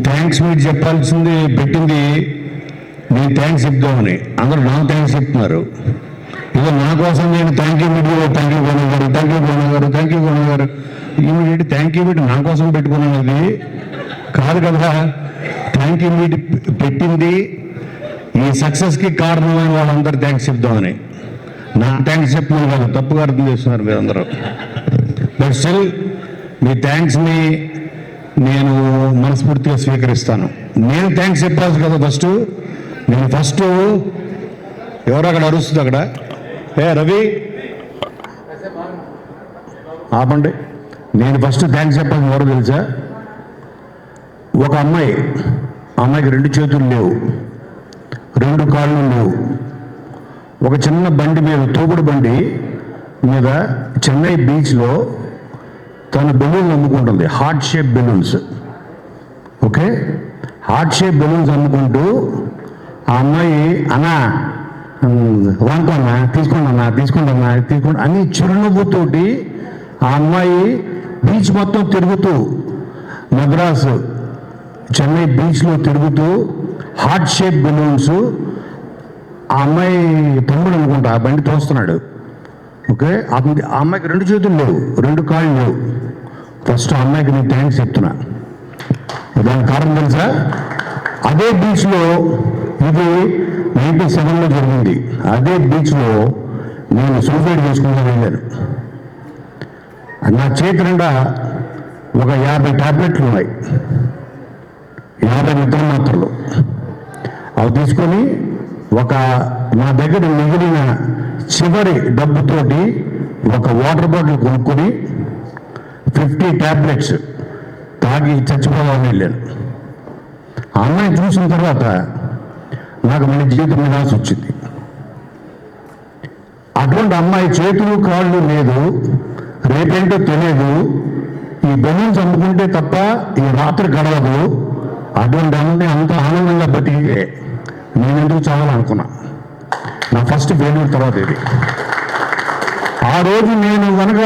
Thanks మీరు చెప్పాల్సింది పెట్టింది నేను థ్యాంక్స్ చెప్దామని, అందరూ నాకు థ్యాంక్స్ చెప్తున్నారు. ఇదో నా కోసం నేను thank you meet thank you Gona garu, thank you Gona garu, thank you Gona గారు, ఇమీడియట్ థ్యాంక్ యూ మీట్ నా కోసం పెట్టుకున్నది కాదు కదా. థ్యాంక్ యూ మీట్ పెట్టింది ఈ సక్సెస్కి కారణమైన వాళ్ళందరూ థ్యాంక్స్ చెప్దామని. నా థ్యాంక్స్ చెప్తున్నాను కదా, తప్పుగా అర్థం చేస్తున్నారు మీరందరూ. బట్ స్టిల్ మీ థ్యాంక్స్ని నేను మనస్ఫూర్తిగా స్వీకరిస్తాను. నేను థ్యాంక్స్ చెప్పాల్సి కదా నేను ఫస్ట్ ఎవరు అక్కడ అరుస్తుంది అక్కడ, ఏ రవి ఆపండి. నేను ఫస్ట్ థ్యాంక్స్ చెప్పాల్సి ఎవరో తెలుసా? ఒక అమ్మాయికి 2 చేతులు లేవు, 2 కాళ్ళు లేవు. ఒక చిన్న బండి మీద, తోపుడు బండి మీద చెన్నై బీచ్లో తన బెలూన్స్ అమ్ముకుంటుంది, heart shape balloons. Okay, heart shape balloons అమ్ముకుంటూ ఆ అమ్మాయి అన్నా వానుకోన్నా తీసుకోండి అని చిరునవ్వుతోటి ఆ అమ్మాయి బీచ్ మొత్తం తిరుగుతూ, మద్రాసు చెన్నై బీచ్లో తిరుగుతూ హార్ట్ షేప్ బెలూన్స్, ఆ అమ్మాయి తమ్ముడు అనుకుంటా ఆ బండి తోస్తున్నాడు. ఓకే, ఆ అమ్మాయికి 2 చేతులు లేవు, 2 కాళ్ళు లేవు. ఫస్ట్ ఆ అమ్మాయికి నేను థ్యాంక్స్ చెప్తున్నా. దానికి కారణం తెలుసా? అదే బీచ్లో, ఇది 97లో జరిగింది, అదే బీచ్లో నేను సూసైడ్ చేసుకుంటూ వెళ్ళాను. నా చేతి నిండా ఒక 50 టాబ్లెట్లు ఉన్నాయి, 50 నిద్ర మాత్రలు. అవి తీసుకొని నా దగ్గర మిగిలిన చివరి డబ్బుతోటి ఒక వాటర్ బాటిల్ కొనుక్కొని 50 టాబ్లెట్స్ తాగి చచ్చిపోవాలని వెళ్ళాను. ఆ అమ్మాయిని చూసిన తర్వాత నాకు మన జీవితం మీద ఆశ వచ్చింది. అటువంటి అమ్మాయి చేతులు కాళ్ళు లేదు, రేపేంటో తెలియదు, ఈ బెలూన్స్ అమ్ముకుంటే తప్ప ఈ రాత్రి గడవదు. అటువంటి అమ్మాయి అంత ఆనందంగా బతికే నేను ఎందుకు చావాలనుకున్నా. నా ఫస్ట్ ఫెయిల్యూర్ తర్వాత ఇది. ఆ రోజు నేను కనుక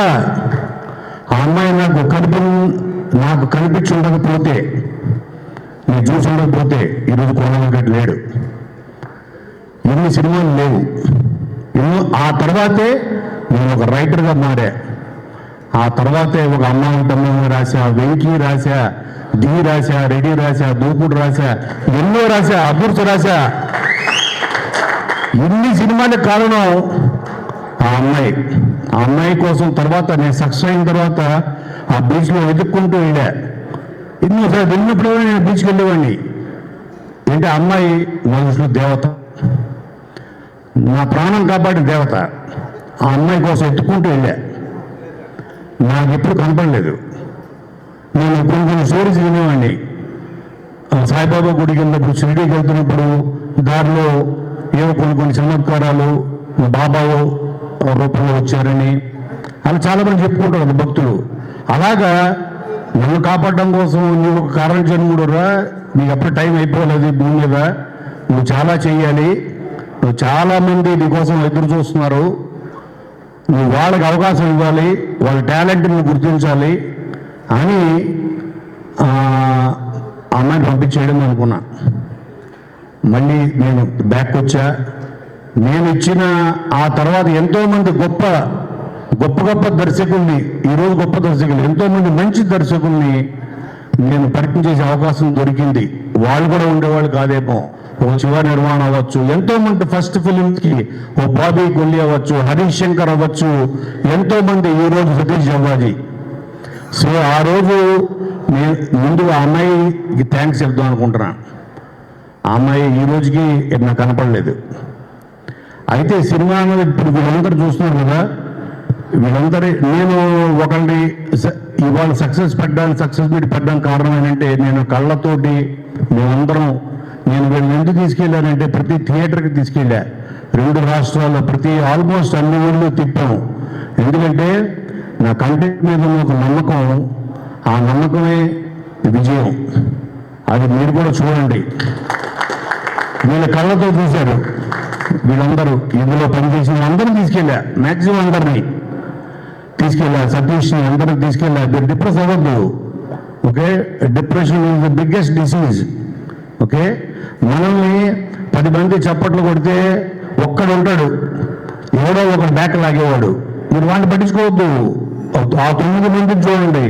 ఆ అమ్మాయి నాకు కనిపించి ఉండకపోతే, నేను చూసి ఉండకపోతే ఈరోజు కోనగట్ లేడు, ఎన్ని సినిమాలు లేవు. ఆ తర్వాతే నేను ఒక రైటర్గా మారా. ఆ తర్వాతే ఒక అమ్మాయి తమ్ముడు రాశా, వెంకీ రాశా, డి రాశా, రెడ్డి రాశా, దూకుడు రాశా, ఎన్నో రాశా, అదృష్ట రాశా. ఇన్ని సినిమాలకు కారణం ఆ అమ్మాయి కోసం. తర్వాత నేను సక్సెస్ అయిన తర్వాత ఆ బీచ్లో వెతుక్కుంటూ వెళ్ళా. ఎన్నోసారి వెళ్ళినప్పుడు నేను బీచ్కి వెళ్ళేవాడిని. అంటే అమ్మాయి నా దృష్టిలో దేవత, నా ప్రాణం కాపాడిన దేవత. ఆ అమ్మాయి కోసం ఎత్తుకుంటూ వెళ్ళా. నాకు ఎప్పుడు కనపడలేదు. నేను కొన్ని స్టోరీస్ వినేవాడిని. సాయిబాబా గుడికి వెళ్ళినప్పుడు, షిరిడీకి వెళ్తున్నప్పుడు దారిలో ఏవో కొన్ని చమత్కారాలు బాబాయో రూపంలో వచ్చారని అలా చాలామంది చెప్పుకుంటారు భక్తులు. అలాగా నన్ను కాపాడడం కోసం నువ్వు ఒక కారణ జన్ముడు రా, నీకు అప్పుడు టైం అయిపోలేదు భూమి మీద, నువ్వు చాలా చెయ్యాలి, నువ్వు చాలామంది నీకోసం ఎదురు చూస్తున్నారు, నువ్వు వాళ్ళకి అవకాశం ఇవ్వాలి, వాళ్ళ టాలెంట్ని గుర్తించాలి అని అమ్మాయిని పంపించేయడం అనుకున్నా. మళ్ళీ నేను బ్యాక్ వచ్చా. నేను ఇచ్చిన ఆ తర్వాత ఎంతోమంది గొప్ప దర్శకుల్ని, ఈరోజు గొప్ప దర్శకులు, ఎంతోమంది మంచి దర్శకుల్ని నేను పరిచయం చేసే అవకాశం దొరికింది. వాళ్ళు కూడా ఉండేవాళ్ళు కాదేమో. ఓ శివ నిర్మాణ అవ్వచ్చు, ఎంతోమంది ఫస్ట్ ఫిలింకి ఓ బాబీ కొల్లి అవ్వచ్చు, హరీష్ శంకర్ అవ్వచ్చు, ఎంతోమంది, ఈరోజు సతీష్ జవ్వాజీ. సో ఆ రోజు నేను ముందుగా ఆ అమ్మాయికి థ్యాంక్స్ చెప్దాం అనుకుంటున్నాను. ఆ అమ్మాయి ఈ రోజుకి నాకు కనపడలేదు. అయితే సినిమా అనేది ఇప్పుడు వీళ్ళందరూ చూస్తున్నారు కదా, వీళ్ళందరి నేను ఒకరిని ఇవాళ సక్సెస్ మీట్ పెట్టడానికి కారణం ఏంటంటే, నేను కళ్ళతోటి మేమందరం, నేను వీళ్ళని ఎందుకు తీసుకెళ్ళానంటే ప్రతి థియేటర్కి తీసుకెళ్ళా. 2 రాష్ట్రాల్లో ఆల్మోస్ట్ అన్ని ఊళ్ళో తిప్పాము. ఎందుకంటే నా కంటెంట్ మీద ఉన్న ఒక నమ్మకం, ఆ నమ్మకమే విజయం. అది మీరు కూడా చూడండి. వీళ్ళ కళ్ళతో చూశారు. వీళ్ళందరూ ఇందులో పనిచేసిన అందరూ తీసుకెళ్ళా, మ్యాక్సిమం అందరినీ తీసుకెళ్ళా, సతీష్ని అందరినీ తీసుకెళ్ళా. మీరు డిప్రెస్ అవ్వద్దు, okay, depression is the biggest disease. Okay, మనల్ని 10 మంది చప్పట్లు కొడితే ఒక్కడు ఉంటాడు, ఎవడో ఒక బ్యాక్ లాగేవాడు. మీరు వాడిని పట్టించుకోవద్దు. ఆ 9 మందిని చూడండి,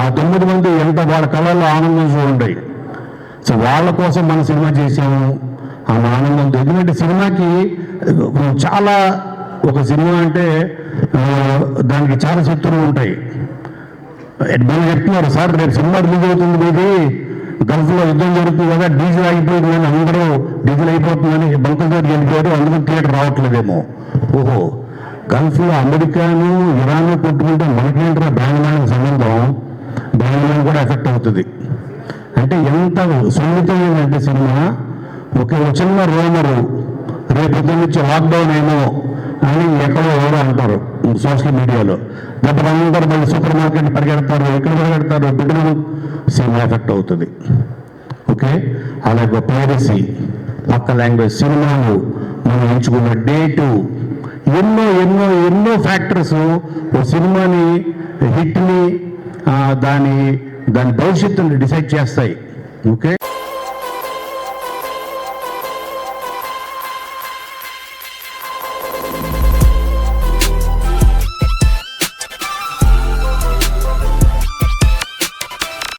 ఆ 9 మంది ఎంత వాళ్ళ కళల్లో ఆనందం చూడండి. సో వాళ్ళ కోసం మనం సినిమా చేసాము, ఆ ఆనందంతో. ఎందుకంటే సినిమాకి చాలా, ఒక సినిమా అంటే దానికి చాలా శత్రువులు ఉంటాయి. మనం చెప్తున్నారు, సార్ రేపు సినిమా రిలీజ్ అవుతుంది, మీది గల్ఫ్లో యుద్ధం జరుగుతుంది కదా, డీజిల్ ఆగిపోయింది కానీ అందరూ డీజిల్ అయిపోతుందని బంకుల దగ్గరికి వెళ్ళిపోయారు, అందులో థియేటర్ రావట్లేదేమో. ఓహో, గల్ఫ్లో అమెరికాను ఇరాన్ కొట్టుకుంటే మనకేంటో బ్యాంగ్లాండ్ సంబంధం, బ్యాంగ్లాండ్ కూడా ఎఫెక్ట్ అవుతుంది. అంటే ఎంత సున్నితమైందంటే సినిమా. ఒక చిన్న రూమరు, రేపు నుంచి లాక్డౌన్ ఏమో అని ఎక్కడో ఎవరో అంటారు సోషల్ మీడియాలో, డబ్బులు అందరూ మళ్ళీ సూపర్ మార్కెట్ పరిగెడతారు, ఎక్కడ పరిగెడతారు, బిడ్డలు, సినిమా ఎఫెక్ట్ అవుతుంది. ఓకే, అలాగే పైరసీ, పక్క లాంగ్వేజ్ సినిమాలు, మనం ఎంచుకున్న డేటు, ఎన్నో ఎన్నో ఎన్నో ఫ్యాక్టర్స్ ఓ సినిమాని హిట్ని దాని భవిష్యత్తుని డిసైడ్ చేస్తాయి. ఓకే.